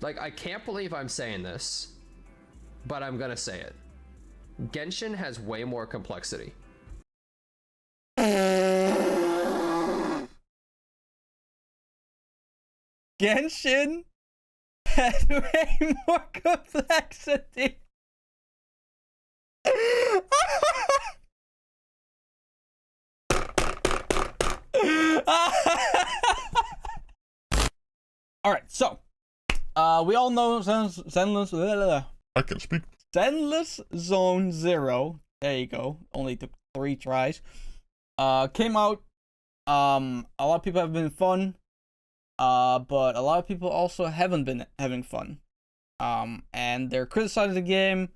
Like, I can't believe I'm saying this, but I'm gonna say it. Genshin has way more complexity. Genshin has way more complexity. Alright, so we all know Zenless. I can speak. Zenless Zone Zero. There you go. Only took 3 tries. Came out. A lot of people have been fun. But a lot of people also haven't been having fun. And they're criticizing the game.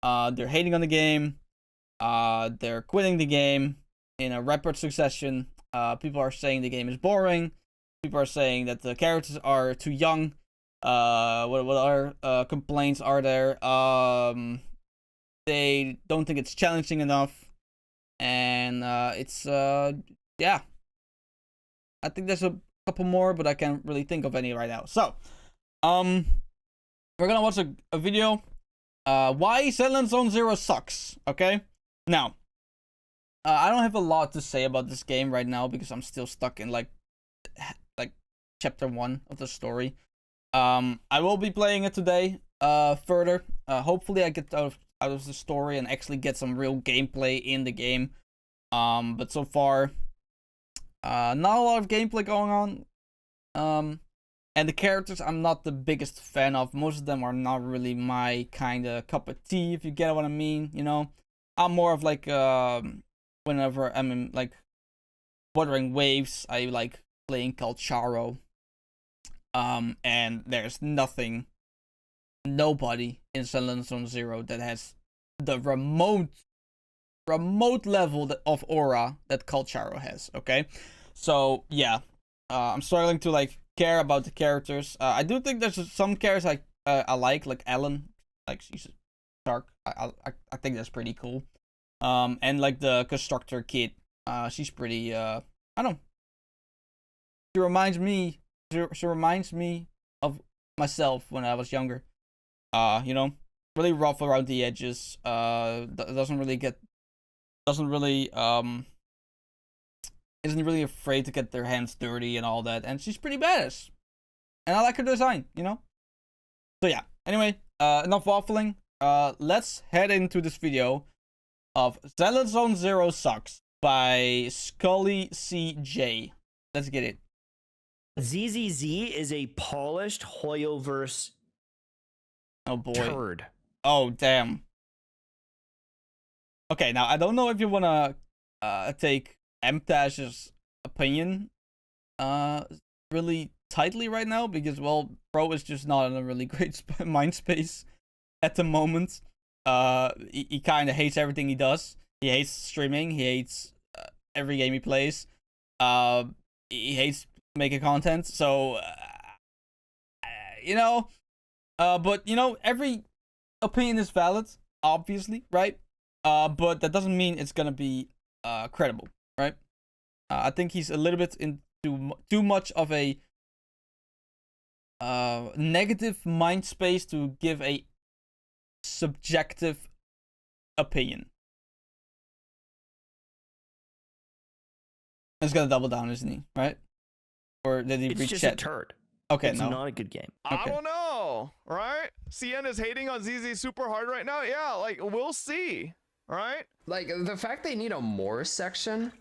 They're hating on the game. They're quitting the game in a rapid succession. People are saying the game is boring. People are saying that the characters are too young. What other complaints are there? They don't think it's challenging enough, and it's yeah. I think there's a couple more, but I can't really think of any right now. So, we're gonna watch a video. Why Zenless Zone Zero sucks. Okay, now. I don't have a lot to say about this game right now because I'm still stuck in like chapter 1 of the story. I will be playing it today. Further. Hopefully I get out of the story and actually get some real gameplay in the game. But so far, not a lot of gameplay going on. And the characters I'm not the biggest fan of. Most of them are not really my kind of cup of tea, if you get what I mean. You know, I'm more of like whenever I'm in like Wuthering Waves, I like playing Calcharo. And there's nobody in Zenless Zone Zero that has the remote level of aura that Calcharo has. Okay, so yeah, I'm struggling to like care about the characters. I do think there's some characters I like Ellen, like she's dark. I think that's pretty cool. And like the constructor kid, she's pretty. I don't know. She reminds me of myself when I was younger. You know, really rough around the edges. Isn't really afraid to get their hands dirty and all that. And she's pretty badass. And I like her design, you know? So yeah, anyway, enough waffling. Let's head into this video of Zenless Zone Zero Sucks by Scully CJ. Let's get it. ZZZ is a polished Hoyoverse Oh boy. turd. Oh damn. Okay, now I don't know if you wanna take MTash's opinion really tightly right now because well, Pro is just not in a really great mind space at the moment. He kind of hates everything he does. He hates streaming. He hates every game he plays. He hates making content. So, you know, but you know, every opinion is valid, obviously, right? But that doesn't mean it's gonna be credible, right? I think he's a little bit into too much of a negative mind space to give a subjective opinion. He's gonna double down, isn't he? Right? Or did he It's reach just chat? a turd. Okay, It's no. not a good game. Okay. I don't know, right? CN is hating on ZZ super hard right now. Yeah, like we'll see, right? Like, the fact they need a more section,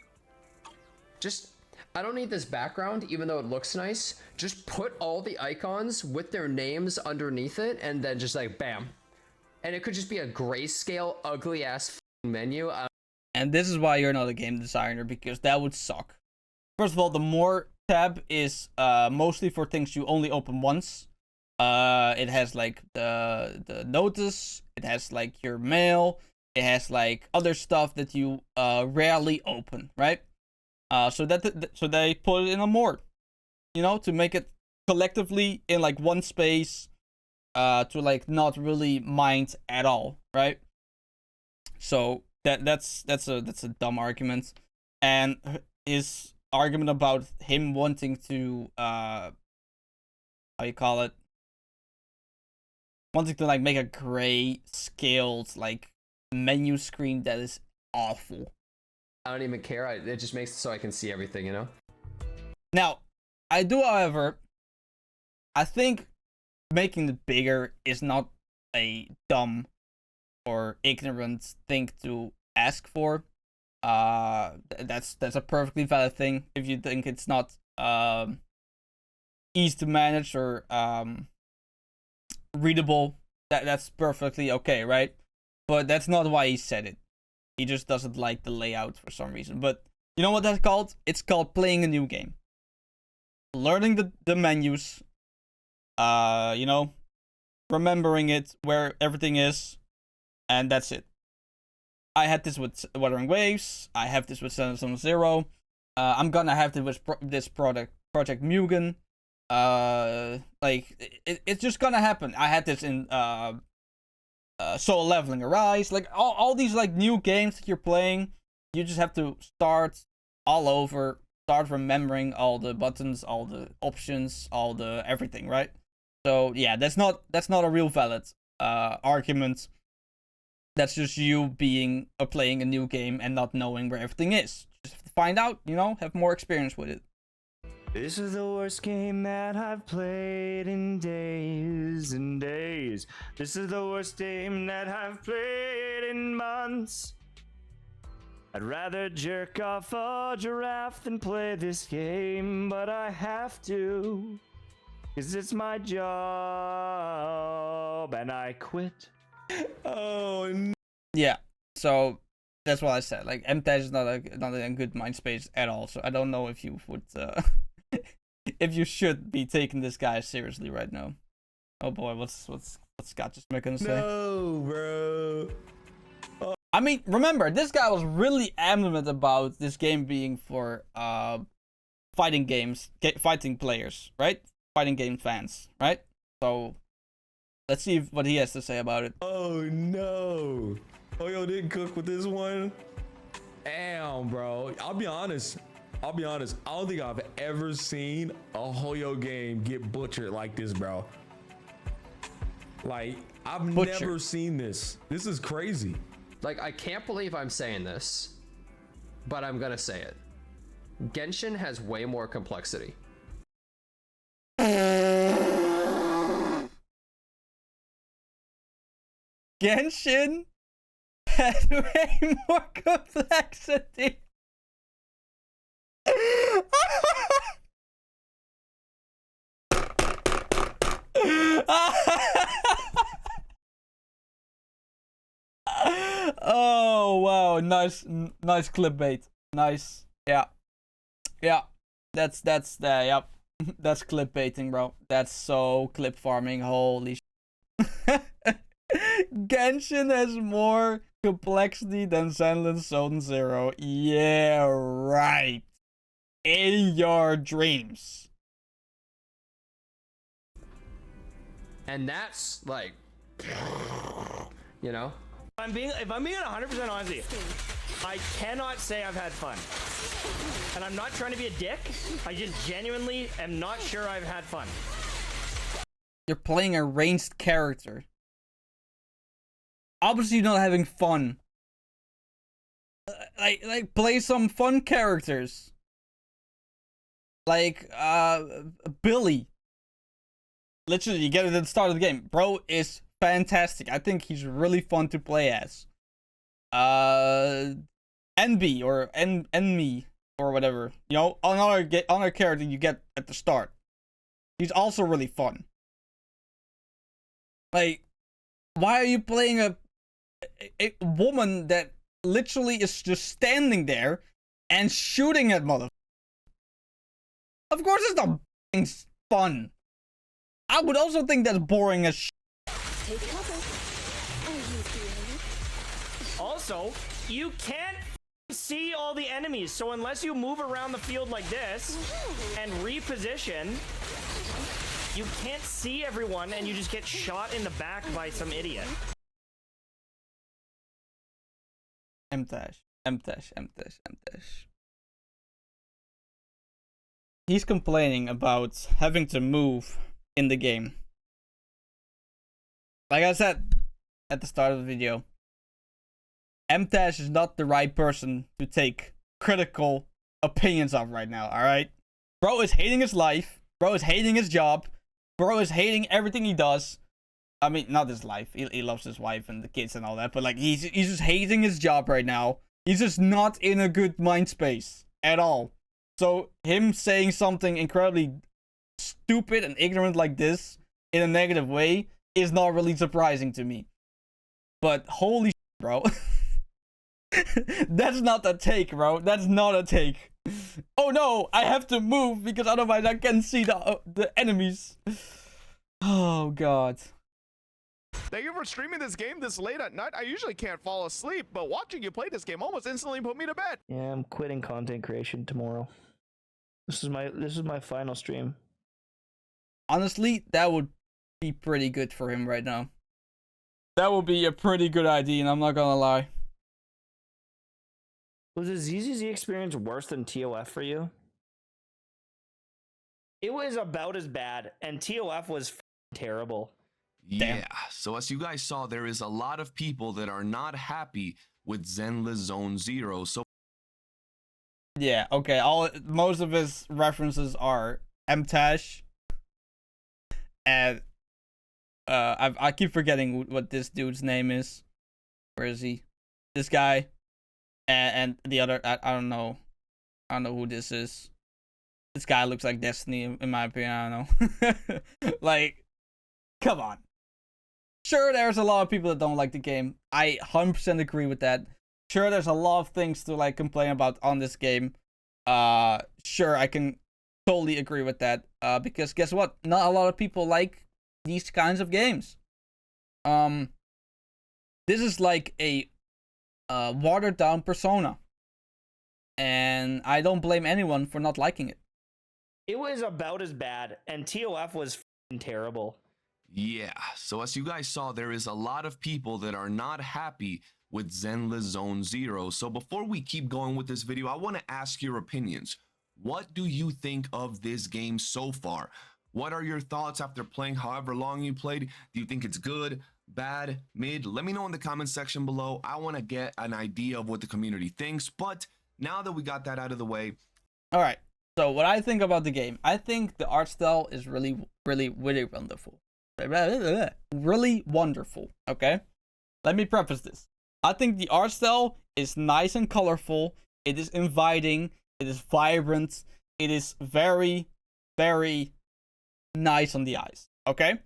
just, I don't need this background, even though it looks nice. Just put all the icons with their names underneath it, and then just like, bam. And it could just be a grayscale, ugly-ass menu. And this is why you're not a game designer, because that would suck. First of all, the more tab is mostly for things you only open once. It has like the notice, it has like your mail, it has like other stuff that you rarely open, right? So they put it in a more, you know, to make it collectively in like one space, to like not really mind at all, right? So that's a dumb argument, and his argument about him wanting to how you call it, wanting to like make a gray scaled like menu screen that is awful. I don't even care. It just makes it so I can see everything, you know? Now, I do, however, I think making it bigger is not a dumb or ignorant thing to ask for. That's a perfectly valid thing if you think it's not easy to manage or readable. That's perfectly okay, right? But that's not why he said it. He just doesn't like the layout for some reason. But you know what that's called? It's called playing a new game. Learning the menus. You know, remembering it, where everything is, and that's it. I had this with Wuthering Waves. I have this with Zenless Zero. I'm gonna have this with this Project Mugen. Like it's just gonna happen. I had this in Soul Leveling Arise. Like all these like new games that you're playing, you just have to start all over. Start remembering all the buttons, all the options, all the everything, right? So yeah, that's not a real valid argument. That's just you being playing a new game and not knowing where everything is. Just have to find out, you know, have more experience with it. This is the worst game that I've played in days and days. This is the worst game that I've played in months. I'd rather jerk off a giraffe than play this game, but I have to, 'cause it's my job, and I quit. Oh no. Yeah, so that's what I said. Like MTash is not a good mind space at all. So I don't know if you would if you should be taking this guy seriously right now. Oh boy, what's Scott just gonna say? No, bro. I mean, remember, this guy was really adamant about this game being for fighting players, right? Fighting game fans, right? So let's see what he has to say about it. Oh no. Hoyo didn't cook with this one. Damn, bro. I'll be honest. I don't think I've ever seen a Hoyo game get butchered like this, bro. Like, I've never seen this. This is crazy. Like, I can't believe I'm saying this, but I'm gonna say it. Genshin has way more complexity. Genshin had way more complexity. Oh wow, nice clickbait. Nice. Yeah. That's yep. That's clickbaiting, bro. That's so clip farming. Holy shit. Genshin has more complexity than Zenless Zone Zero. Yeah, right. In your dreams. And that's like, you know? If I'm being 100% honest with you, I cannot say I've had fun. And I'm not trying to be a dick. I just genuinely am not sure I've had fun. You're playing a ranged character. Obviously, you're not having fun. Like play some fun characters. Like Billy. Literally, you get it at the start of the game. Bro is fantastic. I think he's really fun to play as. NB or Enmi or whatever. You know, another character you get at the start. He's also really fun. Like, why are you playing a woman that literally is just standing there and shooting at mother? Of course it's not fun. I would also think that's boring as shit. Take cover. Are you feeling it? Also, you can't see all the enemies, so unless you move around the field like this and reposition, you can't see everyone and you just get shot in the back by some idiot. MTash. He's complaining about having to move in the game. like I said at the start of the video, MTash is not the right person to take critical opinions of right now, alright? Bro is hating his life. Bro is hating his job. Bro is hating everything he does. I mean, not his life. He loves his wife and the kids and all that. But, like, he's just hating his job right now. He's just not in a good mind space at all. So, him saying something incredibly stupid and ignorant like this in a negative way is not really surprising to me. But, holy shit, bro. That's not a take, bro. That's not a take. Oh no, I have to move because otherwise I can see the enemies. Oh god. Thank you for streaming this game this late at night. I usually can't fall asleep, but watching you play this game almost instantly put me to bed. Yeah, I'm quitting content creation tomorrow. This is my final stream. Honestly, that would be pretty good for him right now. That would be a pretty good idea, and I'm not gonna lie. Was the ZZZ experience worse than TOF for you? It was about as bad, and TOF was terrible. Damn. Yeah, so as you guys saw, there is a lot of people that are not happy with Zenless Zone Zero. So Yeah, okay. Most of his references are MTash, and I keep forgetting what this dude's name is. Where is he? This guy, and the other. I don't know. I don't know who this is. This guy looks like Destiny, in my opinion. I don't know. Like, come on. Sure, there's a lot of people that don't like the game. I 100% agree with that. Sure, there's a lot of things to like complain about on this game. Sure, I can totally agree with that. Because guess what? Not a lot of people like these kinds of games. This is like a watered down Persona, and I don't blame anyone for not liking it. It was about as bad, and TOF was terrible. yeah, so as you guys saw, there is a lot of people that are not happy with Zenless Zone Zero. So before we keep going with this video, I want to ask your opinions. What do you think of this game so far? What are your thoughts after playing however long you played? Do you think it's good, bad, mid? Let me know in the comment section below. I want to get an idea of what the community thinks. But now that we got that out of the way, All right. So what I think about the game, I think the art style is really, really, really wonderful. Really wonderful. Okay. Let me preface this. I think the art style is nice and colorful. It is inviting. It is vibrant. It is very, very nice on the eyes. Okay.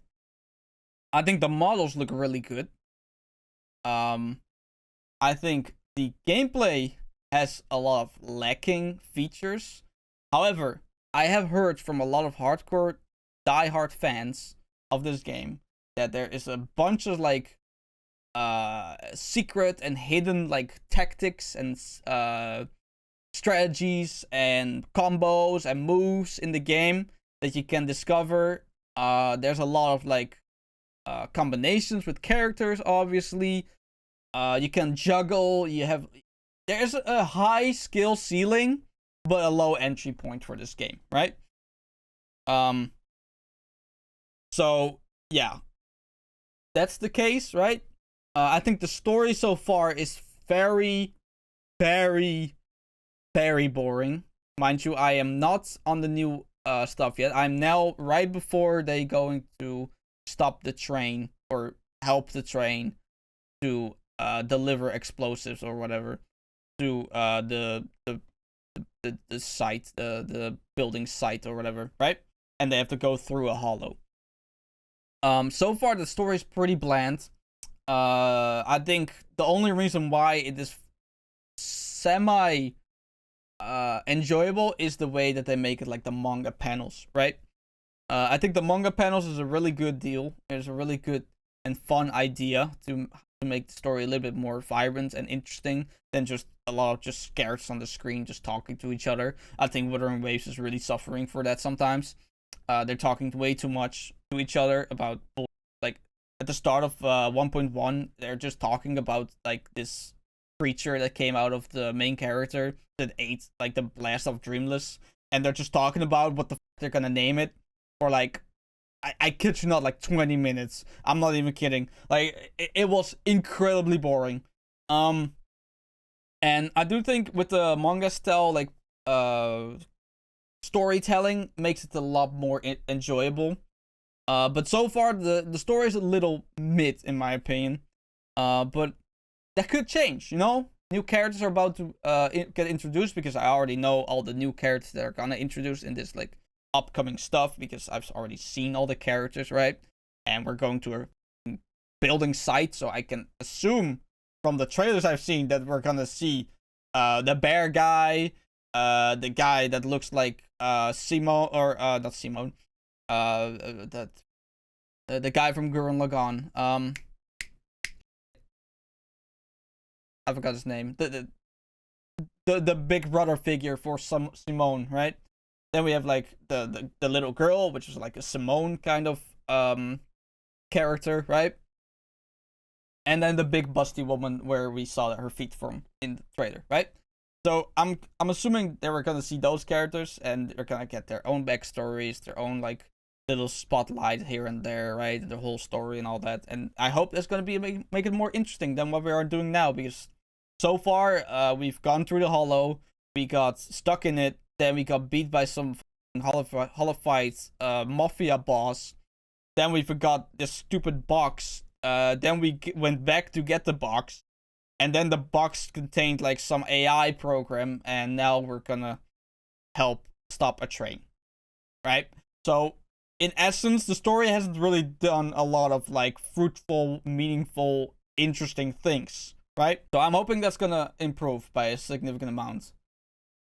I think the models look really good. I think the gameplay has a lot of lacking features. However, I have heard from a lot of hardcore, die-hard fans of this game that there is a bunch of like secret and hidden like tactics and strategies and combos and moves in the game that you can discover. There's a lot of like combinations with characters, obviously. You can juggle. There's a high skill ceiling, but a low entry point for this game, right? So yeah, that's the case, right? I think the story so far is very, very, very boring. Mind you, I am not on the new stuff yet. I'm now right before they going to stop the train or help the train to deliver explosives or whatever to the site, the building site or whatever, right? And they have to go through a hollow. So far the story is pretty bland. I think the only reason why it is semi enjoyable is the way that they make it like the manga panels, right? I think the manga panels is a really good deal. It's a really good and fun idea to make the story a little bit more vibrant and interesting than just a lot of just scares on the screen just talking to each other. I think Wuthering Waves is really suffering for that sometimes. They're talking way too much to each other about, like, at the start of 1.1, they're just talking about like this creature that came out of the main character that ate like the blast of Dreamless, and they're just talking about what the fuck they're gonna name it for like I kid you not, like 20 minutes. I'm not even kidding. Like it was incredibly boring. And I do think with the manga style, like storytelling makes it a lot more enjoyable. But so far the story is a little mid in my opinion. But that could change, you know? New characters are about to get introduced, because I already know all the new characters that are gonna introduce in this like upcoming stuff, because I've already seen all the characters, right? And we're going to a building site, so I can assume from the trailers I've seen that we're gonna see the bear guy, the guy that looks like Simone, or not Simone, that the guy from Gurren Lagann. I forgot his name. The big brother figure for Simone, right? Then we have like the little girl, which is like a Simone kind of character, right? And then the big busty woman where we saw her feet from in the trailer, right? So I'm assuming that we're gonna see those characters, and they're gonna get their own backstories, their own like little spotlight here and there, right? The whole story and all that. And I hope that's gonna be make it more interesting than what we are doing now, because so far we've gone through the hollow, we got stuck in it, then we got beat by some hollow-fight mafia boss, then we forgot this stupid box, then we went back to get the box, and then the box contained like some AI program, and now we're gonna help stop a train, right? So in essence, the story hasn't really done a lot of like fruitful, meaningful, interesting things, right? So I'm hoping that's gonna improve by a significant amount.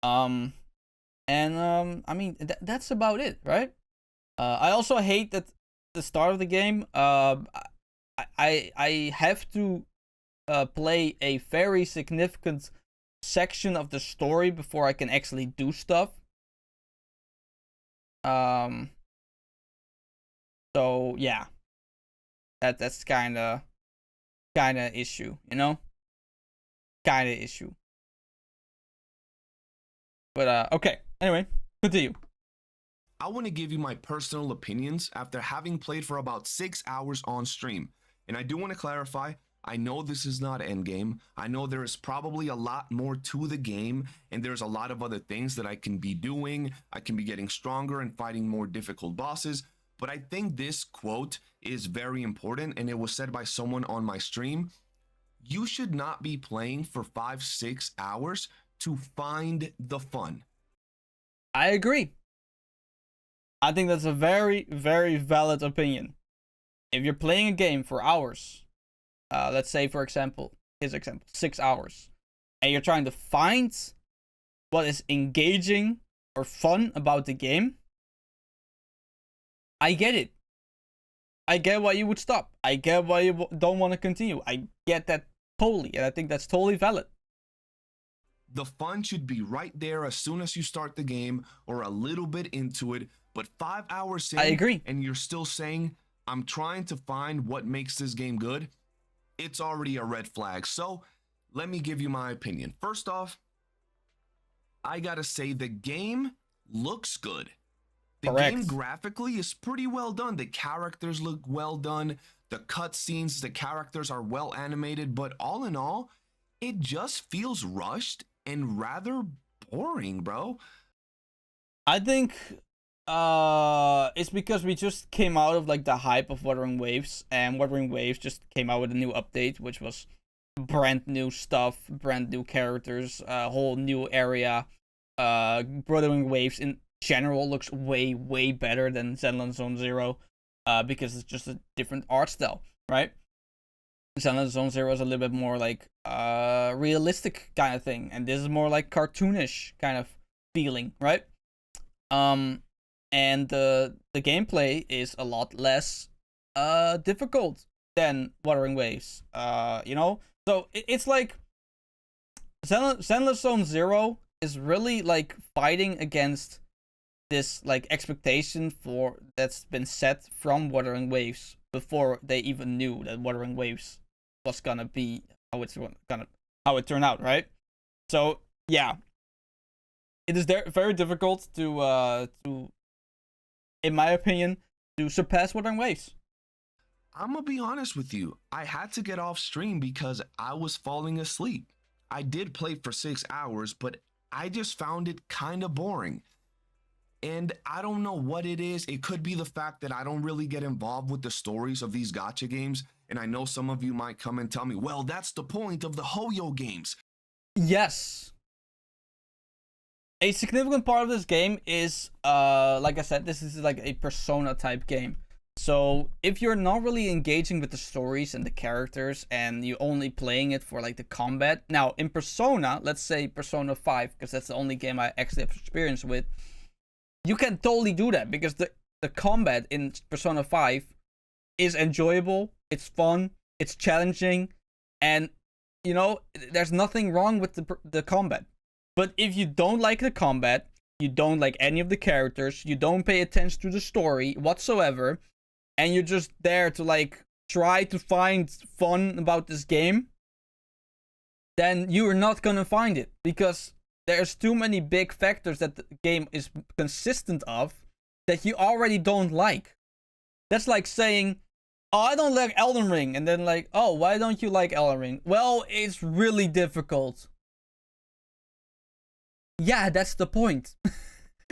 I mean, that's about it, right? I also hate that the start of the game, I have to play a very significant section of the story before I can actually do stuff. So yeah, that's kind of issue, you know, kind of issue. But okay, anyway, continue. I want to give you my personal opinions after having played for about 6 hours on stream. And I do want to clarify, I know this is not endgame. I know there is probably a lot more to the game, and there's a lot of other things that I can be doing. I can be getting stronger and fighting more difficult bosses. But I think this quote is very important, and it was said by someone on my stream. You should not be playing for 5-6 hours to find the fun. I agree. I think that's a very, very valid opinion. If you're playing a game for hours, let's say for example, 6 hours, and you're trying to find what is engaging or fun about the game, I get it. I get why you would stop. I get why you don't want to continue. I get that totally, and I think that's totally valid. The fun should be right there as soon as you start the game or a little bit into it, but 5 hours in, I agree. And you're still saying, I'm trying to find what makes this game good, it's already a red flag. So let me give you my opinion. First off, I gotta say the game looks good. The game graphically is pretty well done. The characters look well done. The cutscenes, the characters are well animated, but all in all, it just feels rushed and rather boring, bro. I think it's because we just came out of like the hype of Wuthering Waves, and Wuthering Waves just came out with a new update, which was brand new stuff, brand new characters, a whole new area. Wuthering Waves in general looks way, way better than Zenless Zone Zero, because it's just a different art style, right? Zenless Zone Zero is a little bit more like realistic kind of thing, and this is more like cartoonish kind of feeling, right? And the gameplay is a lot less difficult than Wuthering Waves, you know? So it's like Zenless Zone Zero is really like fighting against this like expectation for that's been set from Wuthering Waves before they even knew that Wuthering Waves was gonna be how it turned out, right? So yeah, it is very difficult to in my opinion, to surpass Wuthering Waves. I'm gonna be honest with you. I had to get off stream because I was falling asleep. I did play for 6 hours, but I just found it kind of boring. And I don't know what it is. It could be the fact that I don't really get involved with the stories of these gacha games. And I know some of you might come and tell me, well, that's the point of the Hoyo games. Yes. A significant part of this game is, like I said, this is like a Persona type game. So if you're not really engaging with the stories and the characters and you're only playing it for like the combat. Now in Persona, let's say Persona 5, because that's the only game I actually have experience with. You can totally do that because the combat in Persona 5 is enjoyable, it's fun, it's challenging, and you know, there's nothing wrong with the combat. But if you don't like the combat, you don't like any of the characters, you don't pay attention to the story whatsoever, and you're just there to like try to find fun about this game, then you are not gonna find it because there's too many big factors that the game is consistent of that you already don't like. That's like saying, oh, I don't like Elden Ring. And then like, oh, why don't you like Elden Ring? Well, it's really difficult. Yeah, that's the point.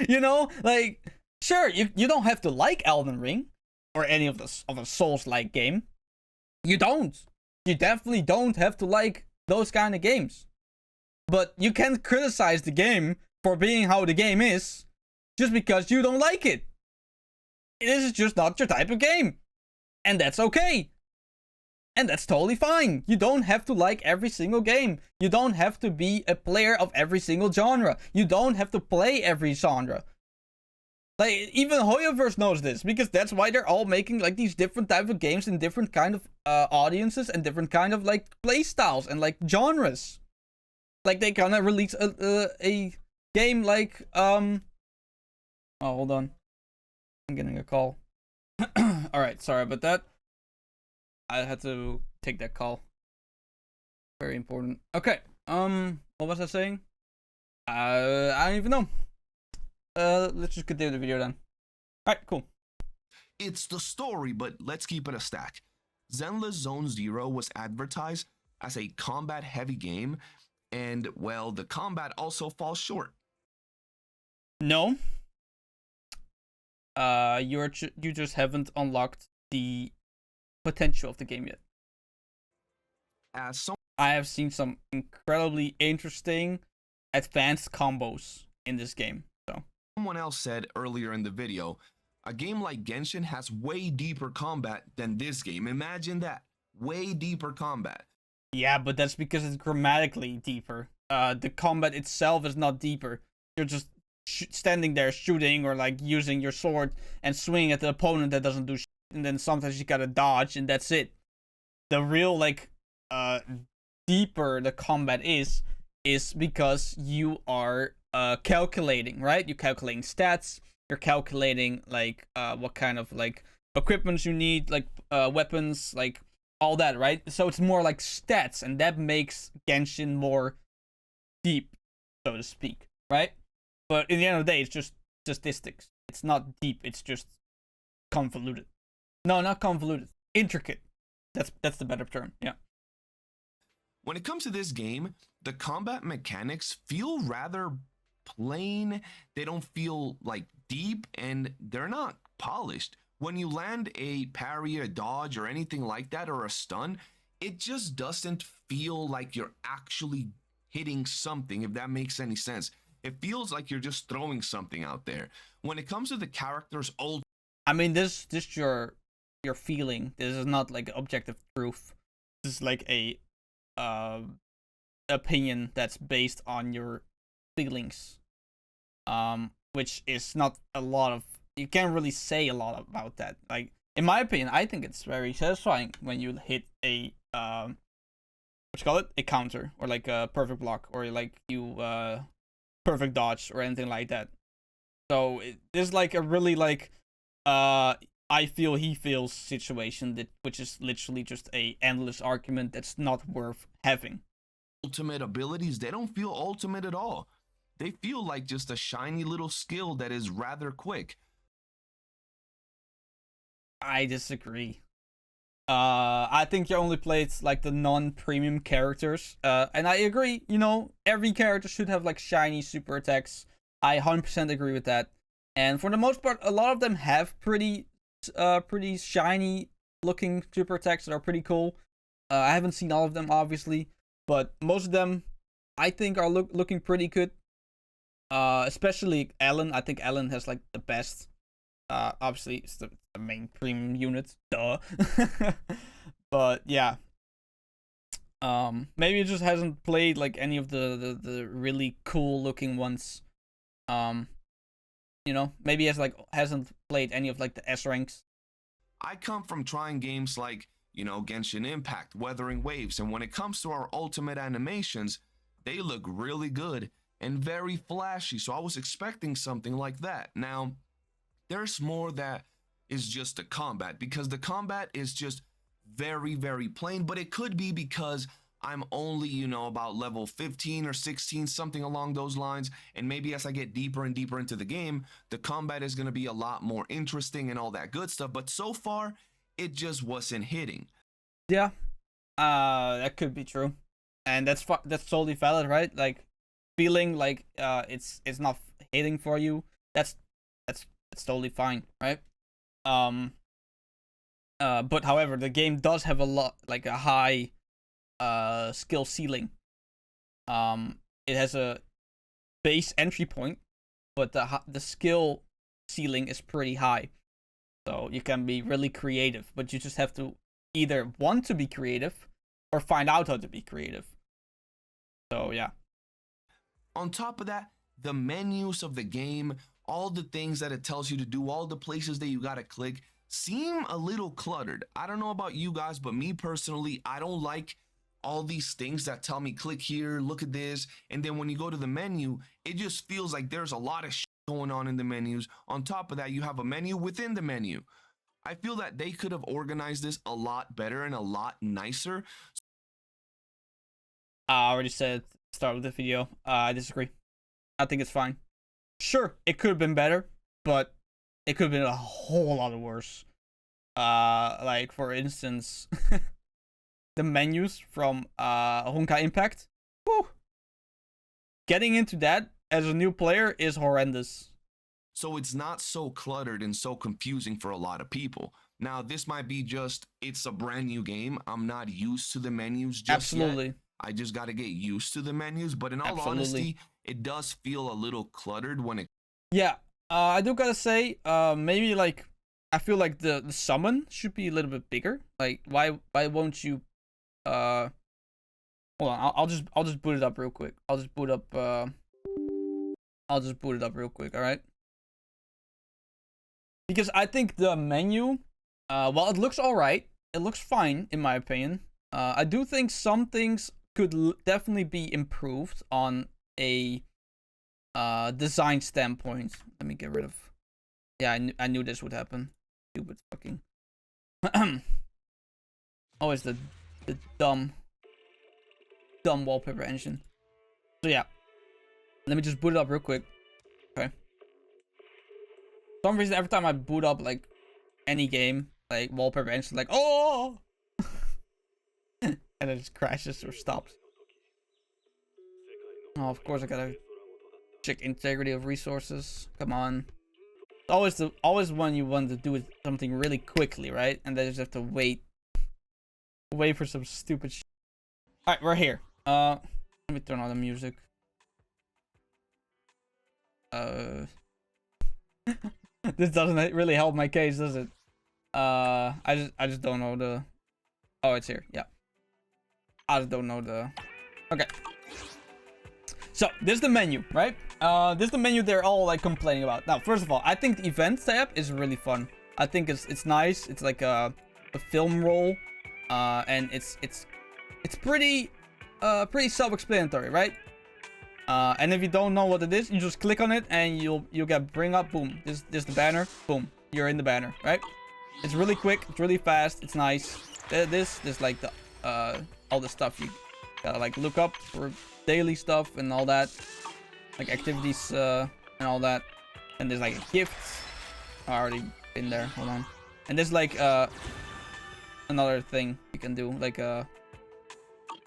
You know, like, sure, you don't have to like Elden Ring or any of a Souls-like game. You don't. You definitely don't have to like those kind of games. But you can't criticize the game for being how the game is just because you don't like it. This is just not your type of game. And that's okay. And that's totally fine. You don't have to like every single game. You don't have to be a player of every single genre. You don't have to play every genre. Like, even Hoyoverse knows this, because that's why they're all making like these different type of games in different kind of audiences and different kind of like play styles and like genres. Like they gonna release a game like oh, hold on, I'm getting a call. All right, sorry about that. I had to take that call. Very important. Okay. What was I saying? I don't even know. Let's just continue the video then. All right, cool. It's the story, but let's keep it a stack. Zenless Zone Zero was advertised as a combat-heavy game, and, well, the combat also falls short. No. You just haven't unlocked the potential of the game yet. As I have seen some incredibly interesting advanced combos in this game. So someone else said earlier in the video, a game like Genshin has way deeper combat than this game. Imagine that. Way deeper combat. yeah, but that's because it's grammatically deeper. The combat itself is not deeper. You're just standing there shooting or like using your sword and swinging at the opponent that doesn't do shit, and then sometimes you gotta dodge and that's it. The real like deeper the combat is because you are calculating, right? You're calculating stats, you're calculating like what kind of like equipment you need, like weapons, like all that, right? So it's more like stats, and that makes Genshin more deep, so to speak, right? But in the end of the day, it's just statistics. It's not deep, it's just convoluted. No, not convoluted. Intricate. That's the better term, yeah. When it comes to this game, the combat mechanics feel rather plain. They don't feel like deep, and they're not polished. When you land a parry, a dodge, or anything like that, or a stun, it just doesn't feel like you're actually hitting something, if that makes any sense. It feels like you're just throwing something out there. When it comes to the character's old... I mean, this your feeling. This is not like objective truth. This is like a opinion that's based on your feelings. Which is not a lot of... You can't really say a lot about that. Like, in my opinion, I think it's very satisfying when you hit a what you call it, a counter, or like a perfect block, or like you perfect dodge, or anything like that. So there's like a really like I feel he feels situation which is literally just a endless argument that's not worth having. Ultimate abilities, they don't feel ultimate at all. They feel like just a shiny little skill that is rather quick. I disagree. I think you only played like the non-premium characters. And I agree, you know, every character should have like shiny super attacks. I 100% agree with that. And for the most part, a lot of them have pretty shiny looking super attacks that are pretty cool. I haven't seen all of them, obviously, but most of them I think are looking pretty good. Especially Ellen. I think Ellen has like the best. Obviously, it's the main premium unit. Duh. But yeah. Maybe it just hasn't played like any of the really cool looking ones. You know, maybe hasn't played any of like the S ranks. I come from trying games like, you know, Genshin Impact, Weathering Waves, and when it comes to our ultimate animations, they look really good and very flashy, so I was expecting something like that. Now, there's more that is just the combat, because the combat is just very, very plain, but it could be because I'm only, you know, about level 15 or 16, something along those lines, and maybe as I get deeper and deeper into the game, the combat is going to be a lot more interesting and all that good stuff, but so far, it just wasn't hitting. Yeah, that could be true, and that's totally valid, right? Like, feeling like it's not hitting for you, that's totally fine, right? But however, the game does have a high skill ceiling. It has a base entry point, but the skill ceiling is pretty high, so you can be really creative, but you just have to either want to be creative or find out how to be creative. So yeah. On top of that, the menus of the game, all the things that it tells you to do, all the places that you gotta click, seem a little cluttered. I don't know about you guys, but me personally, I don't like all these things that tell me click here, look at this, and then when you go to the menu, it just feels like there's a lot of shit going on in the menus. On top of that, you have a menu within the menu. I feel that they could have organized this a lot better and a lot nicer. I already said at the start of the video, I disagree. I think it's fine. Sure, it could have been better, but it could have been a whole lot worse. Like for instance, the menus from Honkai Impact. Whew. Getting into that as a new player is horrendous. So it's not so cluttered and so confusing for a lot of people. Now, this might be just, it's a brand new game. I'm not used to the menus just Absolutely. yet. I just got to get used to the menus. But in all honesty, it does feel a little cluttered when it... Yeah, I do gotta say, maybe like, I feel like the summon should be a little bit bigger. Like, why won't you, hold on, I'll just boot it up real quick. I'll just boot it up real quick, alright? Because I think the menu, while it looks alright, it looks fine in my opinion. I do think some things could definitely be improved on a design standpoint. Let me get rid of. Yeah, I knew this would happen. Stupid fucking. Always the dumb wallpaper engine. So yeah, let me just boot it up real quick. Okay. For some reason, every time I boot up like any game, like wallpaper engine, like oh, and it just crashes or stops. Oh, of course I gotta check integrity of resources. Come on. Always when you want to do something really quickly, right? And then you just have to wait for some stupid shit. Alright, we're here. Let me turn on the music. This doesn't really help my case, does it? I just don't know the... Oh, it's here. Yeah. I just don't know the... Okay. So, this is the menu, right? This is the menu they're all like complaining about. Now, first of all, I think the events tab is really fun. I think it's nice. It's like a film roll, and it's pretty self-explanatory, right? And if you don't know what it is, you just click on it and you'll get bring up. Boom. This the banner. Boom. You're in the banner, right? It's really quick. It's really fast. It's nice. This like the all the stuff you gotta like look up for daily stuff and all that, like activities and all that. And there's like gifts. I already been there. Hold on. And there's like another thing you can do, like a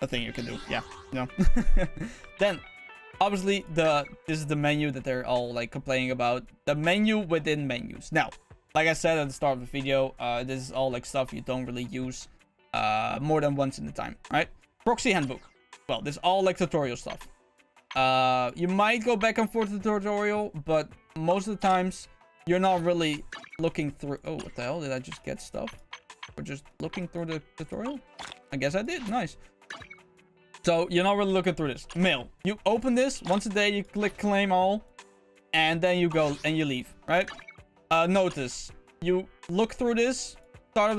thing you can do. Yeah, you know. Then obviously this is the menu that they're all like complaining about. The menu within menus. Now, like I said at the start of the video, this is all like stuff you don't really use more than once in the time, right? Proxy handbook. Well, this is all like tutorial stuff. You might go back and forth to the tutorial, but most of the times you're not really looking through. Oh, what the hell? Did I just get stuff? Or just looking through the tutorial? I guess I did. Nice. So you're not really looking through this. Mail. You open this once a day. You click claim all, and then you go and you leave. Right? Notice. You look through this. Start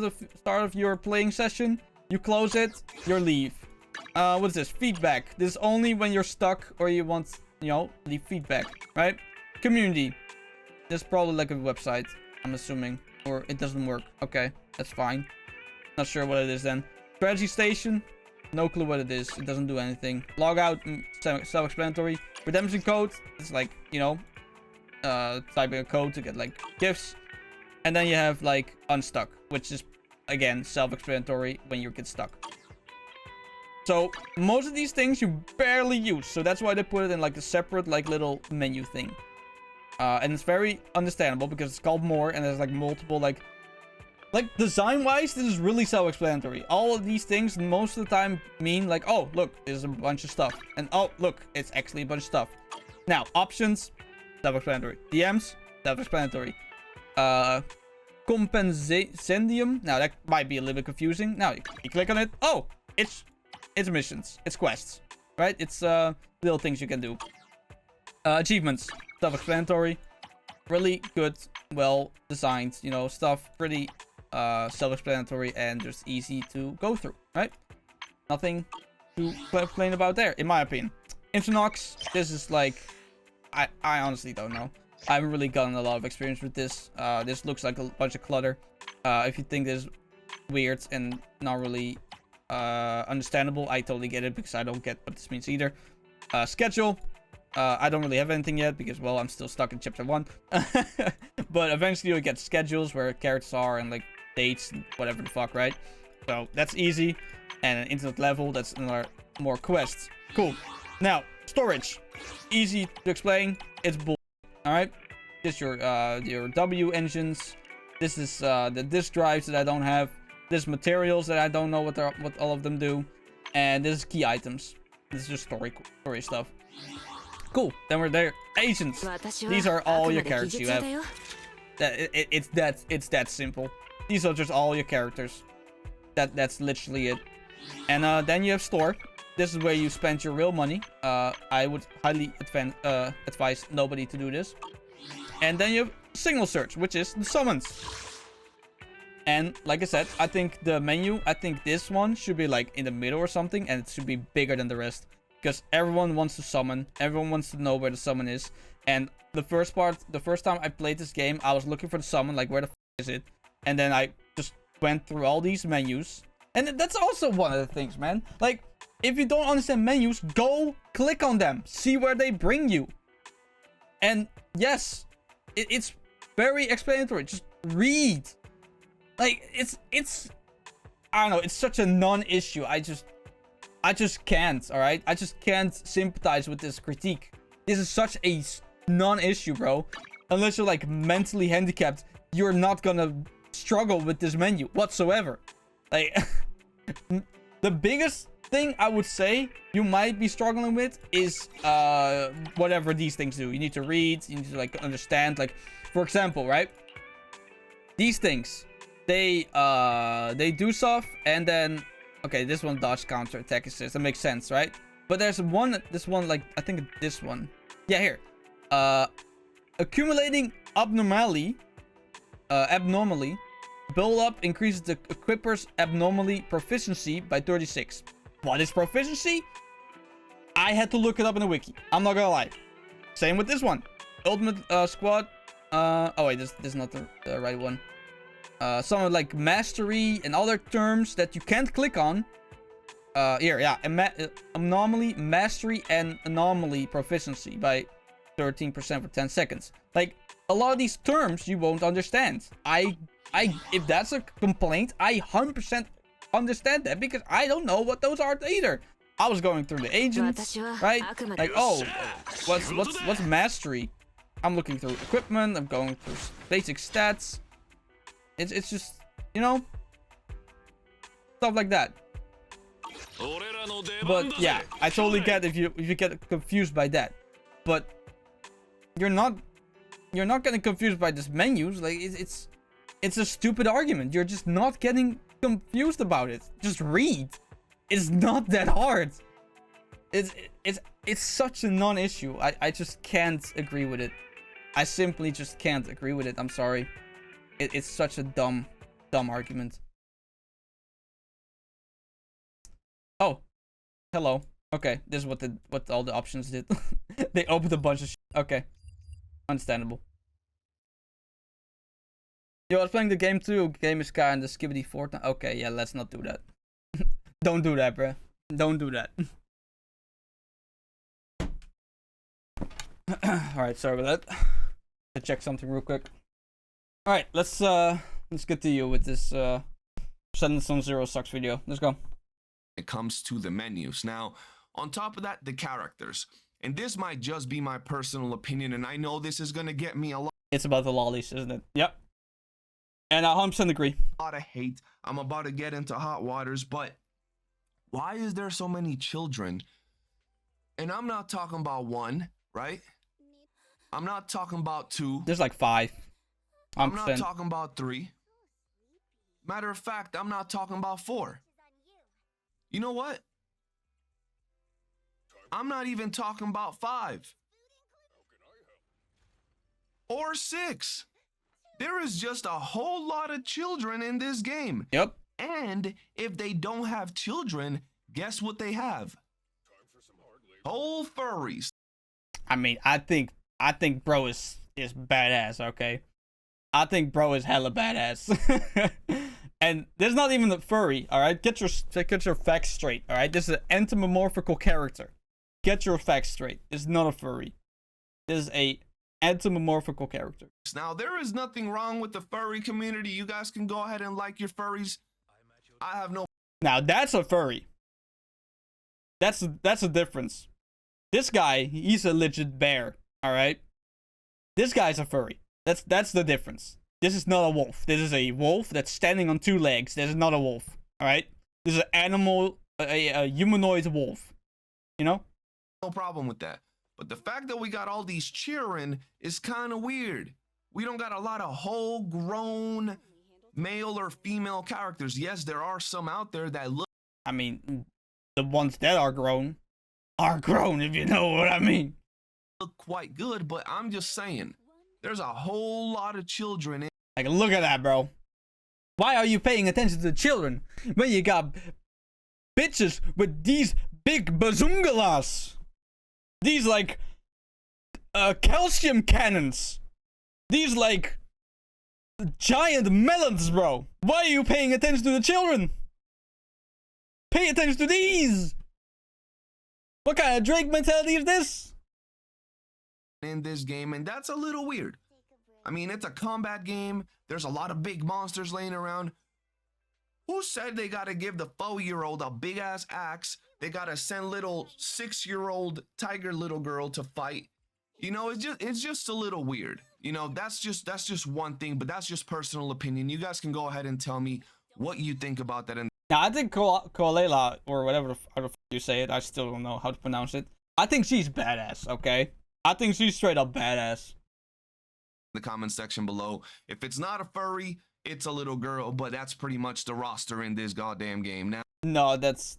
of your playing session. You close it. You leave. What's this? Feedback. This is only when you're stuck or you want, you know, leave feedback. Right? Community. This is probably like a website, I'm assuming. Or it doesn't work. Okay, that's fine. Not sure what it is then. Strategy station. No clue what it is. It doesn't do anything. Logout. Self-explanatory. Redemption code. It's like, you know, typing a code to get like gifts. And then you have like unstuck, which is again self-explanatory when you get stuck. So most of these things you barely use. So that's why they put it in like a separate like little menu thing. And it's very understandable because it's called more and there's like multiple like design wise this is really self-explanatory. All of these things most of the time mean like, oh look, there's a bunch of stuff, and oh look, it's actually a bunch of stuff. Now options, self-explanatory. DMs, self-explanatory. Compensendium, now that might be a little bit confusing. Now you click on it, oh, it's missions, it's quests, right? It's little things you can do. Achievements, self-explanatory. Really good, well designed, you know, stuff. Pretty self-explanatory and just easy to go through, right? Nothing to complain about there, in my opinion. Internox, this is like, I honestly don't know. I haven't really gotten a lot of experience with this. This looks like a bunch of clutter. If you think this is weird and not really understandable, I totally get it because I don't get what this means either. Schedule. I don't really have anything yet because, well, I'm still stuck in chapter 1. But eventually you'll get schedules where characters are and like dates and whatever the fuck, right? So that's easy. And an internet level, that's another more quests. Cool. Now, storage. Easy to explain. It's bull. Alright? This is your W engines. This is the disk drives that I don't have. This is materials that I don't know what all of them do. And this is key items. This is just story stuff. Cool. Then we're there. Agents. These are all your characters you have. It's that simple. These are just all your characters. That's literally it. And then you have store. This is where you spend your real money. I would highly advise nobody to do this. And then you have signal search, which is the summons. And like I said, I think the menu, this one should be like in the middle or something, and it should be bigger than the rest. Because everyone wants to summon. Everyone wants to know where the summon is. And the first time I played this game, I was looking for the summon, like where the f is it? And then I just went through all these menus. And that's also one of the things, man. Like, if you don't understand menus, go click on them. See where they bring you. And yes, it's very explanatory. Just read. Like, it's I don't know, it's such a non-issue. I just can't, alright? I just can't sympathize with this critique. This is such a non-issue, bro. Unless you're like mentally handicapped, you're not gonna struggle with this menu whatsoever. Like, the biggest thing I would say you might be struggling with is whatever these things do. You need to read, you need to like understand. Like, for example, right? These things, they do stuff, and then okay, this one dodge counter attack assist. That makes sense, right? But there's this one, like, I think this one. Yeah, here. Accumulating abnormally, build up increases the equipper's abnormally proficiency by 36. What is proficiency? I had to look it up in the wiki. I'm not gonna lie. Same with this one. Ultimate squad. Oh wait, this is not the right one. Some like mastery and other terms that you can't click on. Here, yeah, anomaly, mastery, and anomaly proficiency by 13% for 10 seconds. Like, a lot of these terms you won't understand. If that's a complaint, I 100% understand that because I don't know what those are either. I was going through the agents, right? Like, oh, what's mastery? I'm looking through equipment. I'm going through basic stats. It's just, you know, stuff like that. But yeah, I totally get if you get confused by that. But you're not getting confused by this menus. Like it's a stupid argument. You're just not getting confused about it. Just read. It's not that hard. It's such a non-issue. I just can't agree with it. I simply just can't agree with it. I'm sorry. It's such a dumb argument. Oh, hello. Okay, this is what all the options did. They opened a bunch of shit. Okay, understandable. Yo, I was playing the game too. Game is kind of skibbity Fortnite. Okay, yeah, let's not do that. Don't do that, bruh. Don't do that. Alright, sorry about that. To check something real quick. Alright, let's get to you with this Zenless on Zero Sucks video. Let's go. It comes to the menus. Now, on top of that, the characters. And this might just be my personal opinion, and I know this is gonna get me a lot It's about the lollies, isn't it? Yep. And I 100% agree. of hate. I'm about to get into hot waters, but why is there so many children? And I'm not talking about one, right? I'm not talking about two. There's like 5. I'm not talking about 3. Matter of fact, I'm not talking about 4. You know what? I'm not even talking about 5 or 6. There is just a whole lot of children in this game. Yep. And if they don't have children, guess what they have? Whole furries. I mean, I think bro is badass, okay? I think bro is hella badass. And there's not even a furry, alright? Get your facts straight, alright? This is an anthropomorphical character. Get your facts straight. It's not a furry. This is a anthropomorphical character. Now, there is nothing wrong with the furry community. You guys can go ahead and like your furries. I have no... Now, that's a furry. That's a difference. This guy, he's a legit bear, alright? This guy's a furry. That's the difference. This is not a wolf. This is a wolf that's standing on 2 legs. This is not a wolf, alright? This is an animal, a humanoid wolf. You know? No problem with that. But the fact that we got all these cheering is kind of weird. We don't got a lot of whole grown male or female characters. Yes, there are some out there that look... I mean, the ones that are grown, if you know what I mean. Look quite good, but I'm just saying, there's a whole lot of children in... Like, look at that, bro. Why are you paying attention to the children when you got bitches with these big bazungalas? These, like, calcium cannons. These, like, giant melons, bro. Why are you paying attention to the children? Pay attention to these. What kind of Drake mentality is this? In this game, and that's a little weird. I mean, it's a combat game. There's a lot of big monsters laying around. Who said they gotta give the 4-year-old a big ass axe? They gotta send little 6-year-old tiger little girl to fight. You know, it's just a little weird. You know, that's just one thing, but that's just personal opinion. You guys can go ahead and tell me what you think about that. And now, I think Koalela, or whatever the f you say it, I still don't know how to pronounce it. I think she's badass, okay? I think she's straight up badass. the comment section below. If it's not a furry, it's a little girl, but that's pretty much the roster in this goddamn game. Now, no, that's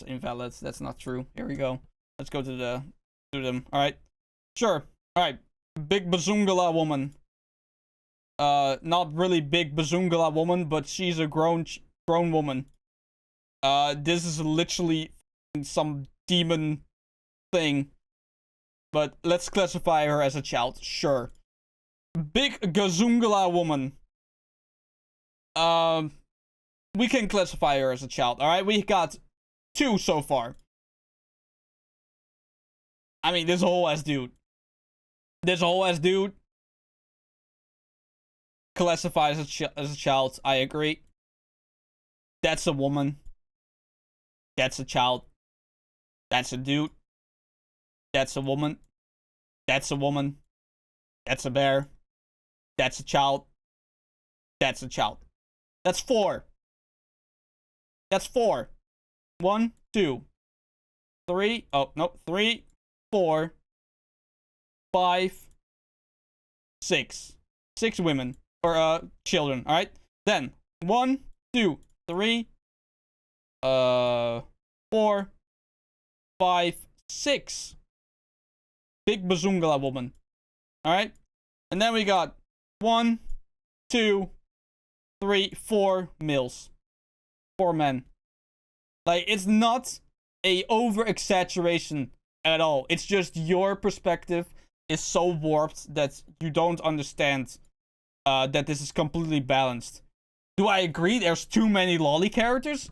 invalid. That's not true. Here we go. Let's go to them. All right, sure. All right, big bazungala woman. Not really big bazungala woman, but she's a grown woman. This is literally some demon thing, but let's classify her as a child. Sure. Big Gazungala woman. We can classify her as a child. All right, we got 2 so far. I mean, this whole ass dude. classify as a child. I agree. That's a woman. That's a child. That's a dude. That's a woman. That's a woman. That's a bear. That's a child. That's a child. That's 4. That's 4. 1, 2, 3. Oh, no. 3, 4, 5, 6. 6 women. Or, children. Alright? Then, 1, 2, 3, 4, 5, 6. Big Bazungala woman. Alright? And then we got 1, 2, 3, 4 males. 4 men. Like, it's not a over-exaggeration at all. It's just your perspective is so warped that you don't understand that this is completely balanced. Do I agree there's too many lolly characters?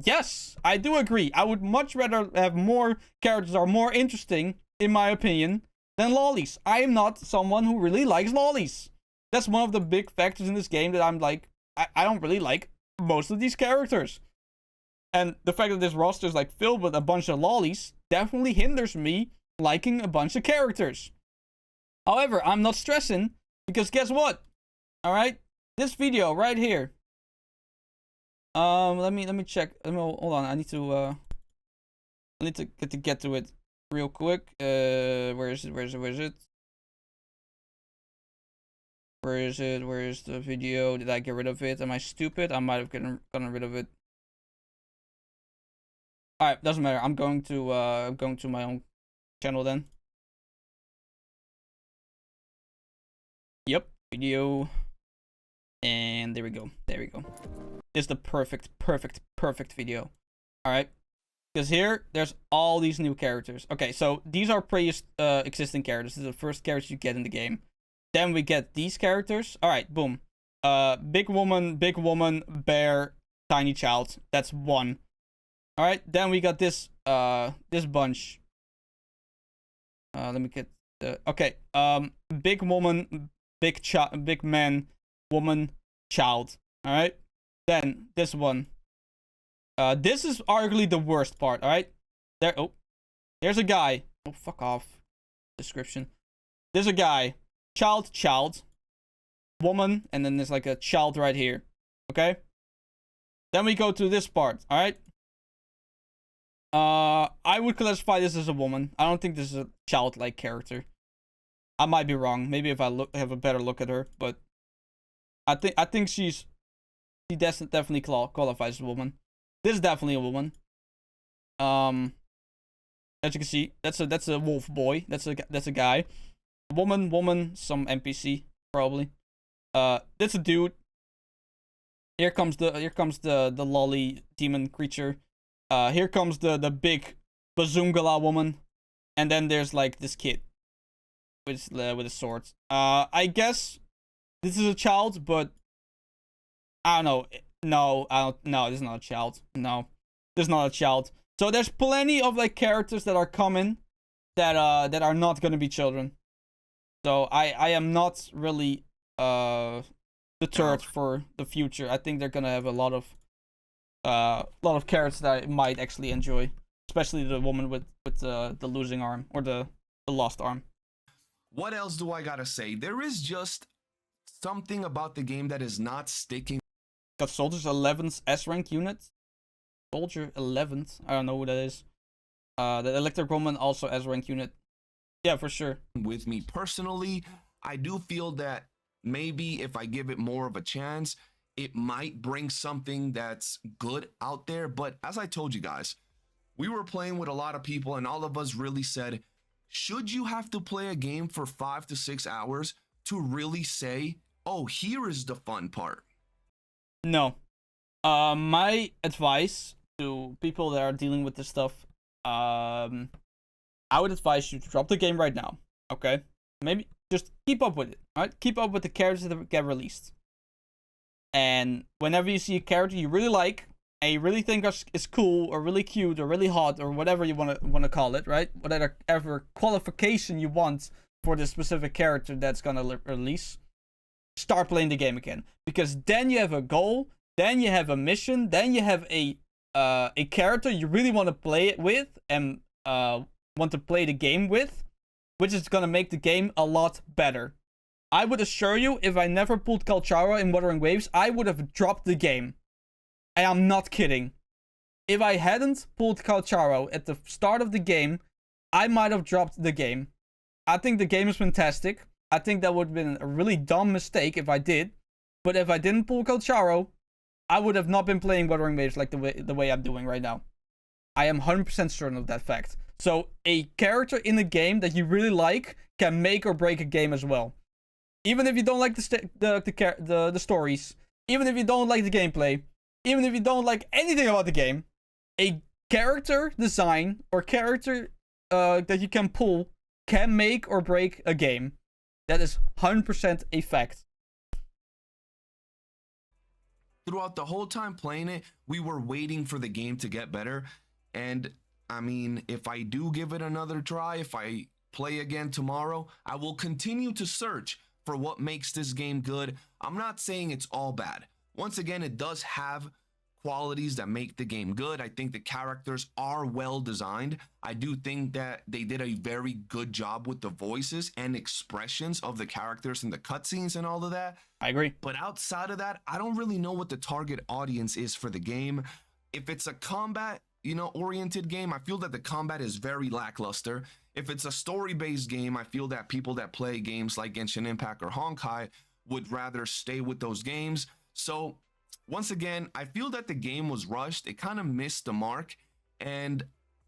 Yes, I do agree. I would much rather have more characters that are more interesting, in my opinion, than lollies. I am not someone who really likes lollies. That's one of the big factors in this game that I'm like, I don't really like most of these characters. And the fact that this roster is like filled with a bunch of lollies definitely hinders me liking a bunch of characters. However, I'm not stressing because guess what? Alright? This video right here. Let me check. Hold on. I need to get to it real quick. Where is it? Where is the video? Did I get rid of it? Am I stupid? I might have gotten rid of it. Alright, doesn't matter. I'm going to my own channel then. Yep, video. And there we go. There we go. This is the perfect video. Alright. Because here, there's all these new characters. Okay, so these are pre-existing characters. This is the first characters you get in the game. Then we get these characters. Alright, boom. Big woman, bear, tiny child. That's 1. Alright, then we got this this bunch. Let me get the okay. Big woman, big man, woman, child. Alright? Then this one. This is arguably the worst part, alright? There's a guy. Oh, fuck off. Description. There's a guy. Child. Woman, and then there's like a child right here. Okay? Then we go to this part, alright? I would classify this as a woman. I don't think this is a childlike character. I might be wrong. Maybe if I have a better look at her, but I think she definitely qualifies as a woman. This is definitely a woman. As you can see, that's a wolf boy. That's a guy. Woman, some NPC probably. That's a dude. Here comes the lolly demon creature. Here comes the big Bazungala woman, and then there's like this kid with a sword. I guess this is a child, but I don't know. No, this is not a child. No, this is not a child. So there's plenty of like characters that are coming that are not gonna be children. So I am not really deterred for the future. I think they're gonna have a lot of characters that I might actually enjoy, especially the woman with the losing arm or the lost arm. What else do I gotta say? There is just something about the game that is not sticking. Got Soldiers 11's S rank unit. Soldier 11th. I don't know who that is. The Electric Woman also S rank unit. Yeah, for sure. With me personally, I do feel that maybe if I give it more of a chance, it might bring something that's good out there. But as I told you guys, we were playing with a lot of people and all of us really said, should you have to play a game for 5 to 6 hours to really say, oh, here is the fun part? No. My advice to people that are dealing with this stuff, I would advise you to drop the game right now. Okay? Maybe just keep up with it. Alright? Keep up with the characters that get released. And whenever you see a character you really like, and you really think is cool, or really cute, or really hot, or whatever you want to call it, right? Whatever qualification you want for this specific character that's gonna release, start playing the game again, because then you have a goal, then you have a mission, then you have a character you really want to play it with and want to play the game with, which is gonna make the game a lot better. I would assure you, if I never pulled Kalchara in Wuthering Waves, I would have dropped the game. And I'm not kidding. If I hadn't pulled Kalchara at the start of the game, I might have dropped the game. I think the game is fantastic. I think that would have been a really dumb mistake if I did. But if I didn't pull Kalchara, I would have not been playing Wuthering Waves like the way I'm doing right now. I am 100% certain of that fact. So a character in a game that you really like can make or break a game as well. Even if you don't like the stories, even if you don't like the gameplay, even if you don't like anything about the game, a character design or character that you can pull can make or break a game. That is 100% a fact. Throughout the whole time playing it, we were waiting for the game to get better. And I mean, if I do give it another try, if I play again tomorrow, I will continue to search for what makes this game good. I'm not saying it's all bad. Once again, it does have qualities that make the game good. I think the characters are well designed. I do think that they did a very good job with the voices and expressions of the characters in the cutscenes and all of that. I agree. But outside of that, I don't really know what the target audience is for the game. If it's a combat, oriented game, I feel that the combat is very lackluster. If it's a story-based game, I feel that people that play games like Genshin Impact or Honkai would rather stay with those games. So once again, I feel that the game was rushed. It kind of missed the mark, and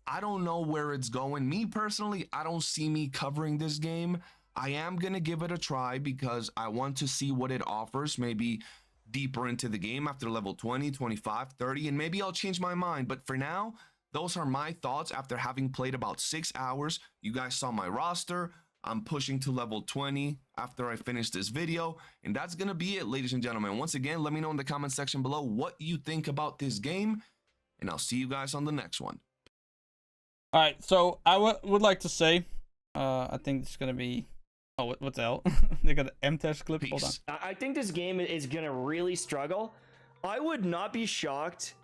I don't know where it's going. Me personally, I don't see me covering this game. I am going to give it a try because I want to see what it offers, maybe deeper into the game after level 20, 25, 30, and maybe I'll change my mind. But for now, those are my thoughts after having played about 6 hours. You guys saw my roster. I'm pushing to level 20 after I finish this video. And that's going to be it, ladies and gentlemen. Once again, let me know in the comment section below what you think about this game. And I'll see you guys on the next one. Alright, so I would like to say, I think it's going to be... Oh, what the hell? They got an M-test clip? Peace. Hold on. I think this game is gonna really struggle. I would not be shocked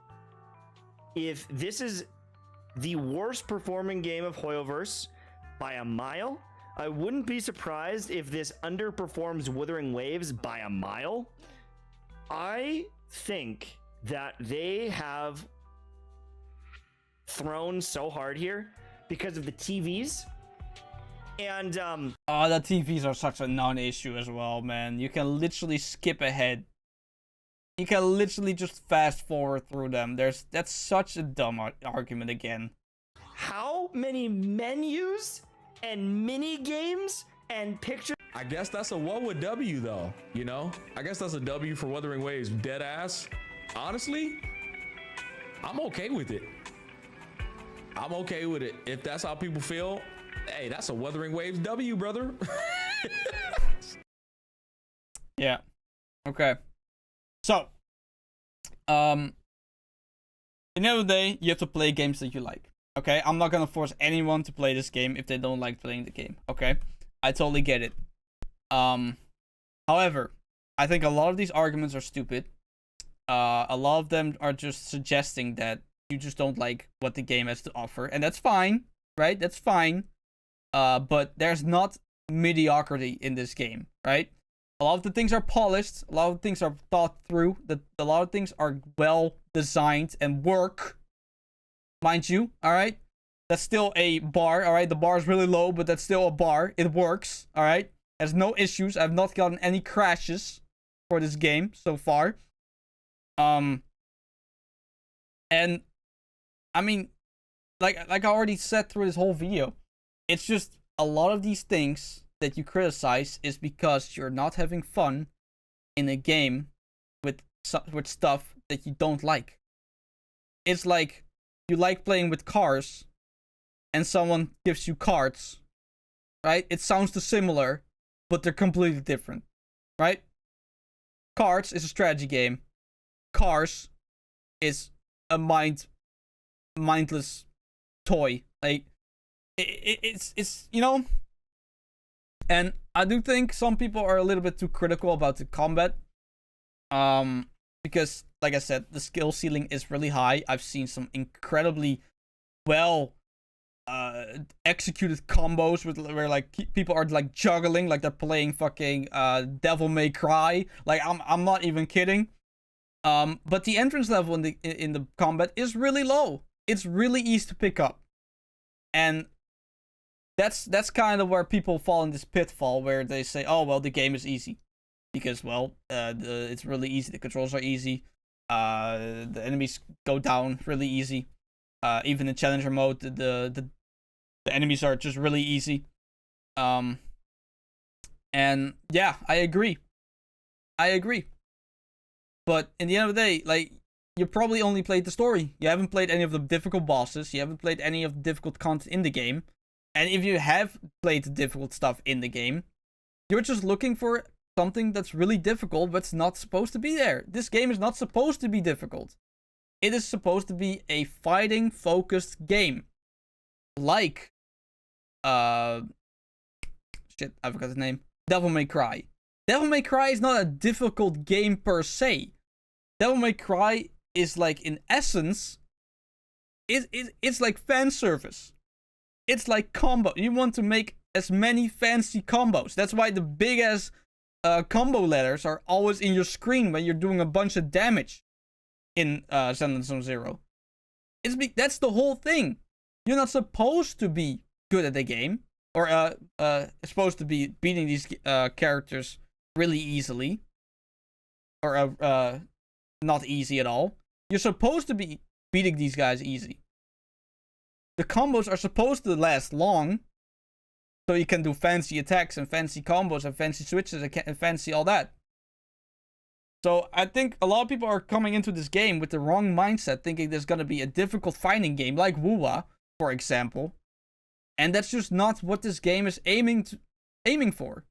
if this is the worst performing game of Hoyoverse by a mile. I wouldn't be surprised if this underperforms Wuthering Waves by a mile. I think that they have thrown so hard here because of the TVs. And Oh, the TVs are such a non-issue as well, man. You can literally skip ahead. You can literally just fast forward through them. That's such a dumb argument again. how many menus and mini games and pictures? I guess that's a what would W though, I guess that's a W for Wuthering Waves. Dead ass. Honestly, I'm okay with it. I'm okay with it. If that's how people feel, hey, that's a Wuthering Waves W, brother. Yeah. Okay. So, at the end of the day, you have to play games that you like. Okay? I'm not gonna force anyone to play this game if they don't like playing the game. Okay? I totally get it. However, I think a lot of these arguments are stupid. A lot of them are just suggesting that you just don't like what the game has to offer, and that's fine, right? That's fine. But there's not mediocrity in this game, right? A lot of the things are polished, a lot of things are thought through, a lot of things are well designed and work, mind you, alright? That's still a bar, alright? The bar is really low, but that's still a bar. It works, alright? There's no issues. I've not gotten any crashes for this game so far. And I mean, like I already said through this whole video, it's just a lot of these things that you criticize is because you're not having fun in a game with stuff that you don't like. It's like you like playing with cars and someone gives you cards, right? It sounds too similar, but they're completely different, right? Cards is a strategy game. Cars is a mindless toy. Like it's And I do think some people are a little bit too critical about the combat. Because, like I said, the skill ceiling is really high. I've seen some incredibly well executed combos where like people are like juggling like they're playing fucking Devil May Cry. Like I'm not even kidding. But the entrance level in the combat is really low. It's really easy to pick up, and that's kind of where people fall in this pitfall where they say, oh well, the game is easy because well it's really easy, the controls are easy, the enemies go down really easy, even in challenger mode the enemies are just really easy. And yeah, I agree, but in the end of the day, like, you probably only played the story. You haven't played any of the difficult bosses. You haven't played any of the difficult content in the game. And if you have played the difficult stuff in the game, you're just looking for something that's really difficult, but it's not supposed to be there. This game is not supposed to be difficult. It is supposed to be a fighting-focused game. Like, shit, I forgot the name. Devil May Cry. Devil May Cry is not a difficult game per se. Devil May Cry is like, in essence, it's like fan service. It's like combo. You want to make as many fancy combos. That's why the big ass combo letters are always in your screen when you're doing a bunch of damage in Zenless Zone Zero. That's the whole thing. You're not supposed to be good at the game, or supposed to be beating these characters really easily, or not easy at all. You're supposed to be beating these guys easy. The combos are supposed to last long, so you can do fancy attacks and fancy combos and fancy switches and fancy all that. So I think a lot of people are coming into this game with the wrong mindset, thinking there's gonna be a difficult fighting game like Wuwa, for example, and that's just not what this game is aiming for.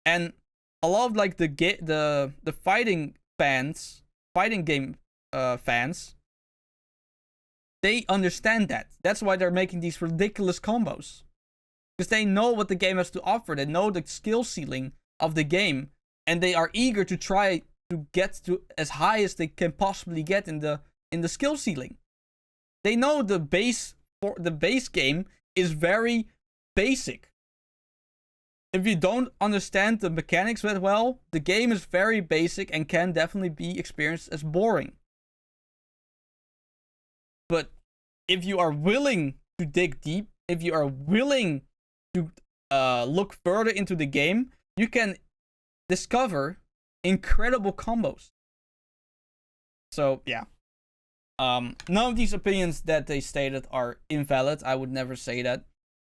And a lot of like the fighting fans, fighting game fans, they understand that. That's why they're making these ridiculous combos. Because they know what the game has to offer. They know the skill ceiling of the game. And they are eager to try to get to as high as they can possibly get in the skill ceiling. They know the base game is very basic. If you don't understand the mechanics that well, the game is very basic and can definitely be experienced as boring. But if you are willing to dig deep, if you are willing to look further into the game, you can discover incredible combos. So yeah, none of these opinions that they stated are invalid. I would never say that.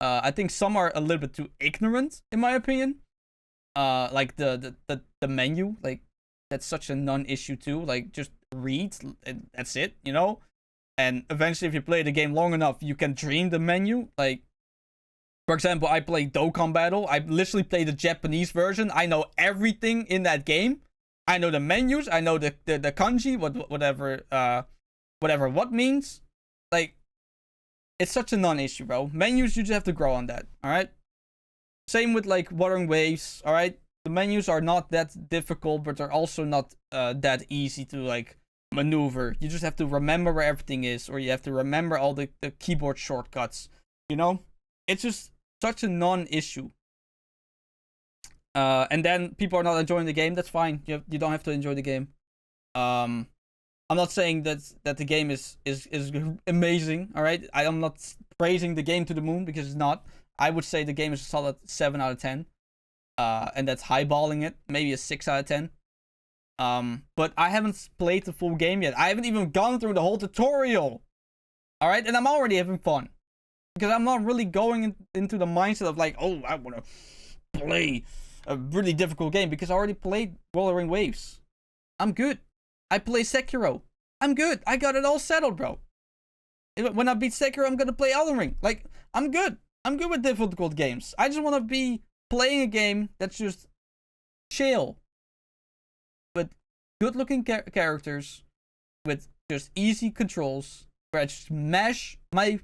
I think some are a little bit too ignorant, in my opinion. Like the menu, like, that's such a non-issue too. Like, just read and that's it, you know. And eventually, if you play the game long enough, you can dream the menu. Like, for example, I played Dokkan Battle. I literally played the Japanese version. I know everything in that game. I know the menus. I know the kanji, whatever what means. Like, it's such a non-issue, bro. Menus, you just have to grow on that, alright? Same with, like, Wuthering Waves, alright? The menus are not that difficult, but they're also not that easy to, like, maneuver. You just have to remember where everything is, or you have to remember all the keyboard shortcuts, you know? It's just such a non-issue. And then people are not enjoying the game. That's fine. You don't have to enjoy the game. I'm not saying that the game is amazing. All right, I am not praising the game to the moon, because it's not. I would say the game is a solid 7 out of 10. And that's highballing it. Maybe a 6 out of 10. But I haven't played the full game yet. I haven't even gone through the whole tutorial. All right, and I'm already having fun. Because I'm not really going into the mindset of like, oh, I want to play a really difficult game, because I already played Wuthering Waves. I'm good. I play Sekiro. I'm good. I got it all settled, bro. When I beat Sekiro, I'm gonna play Elden Ring. Like, I'm good. I'm good with difficult games. I just want to be playing a game that's just chill. With good-looking characters. With just easy controls. Where I just mash my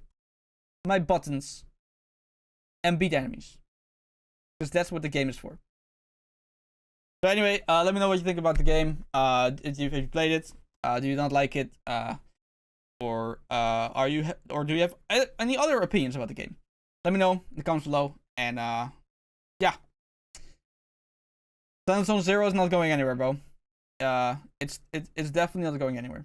buttons and beat enemies. because that's what the game is for. So anyway, let me know what you think about the game. If you played it, do you not like it, or do you have any other opinions about the game? Let me know in the comments below. And yeah, Zenless Zone Zero is not going anywhere, bro. It's definitely not going anywhere.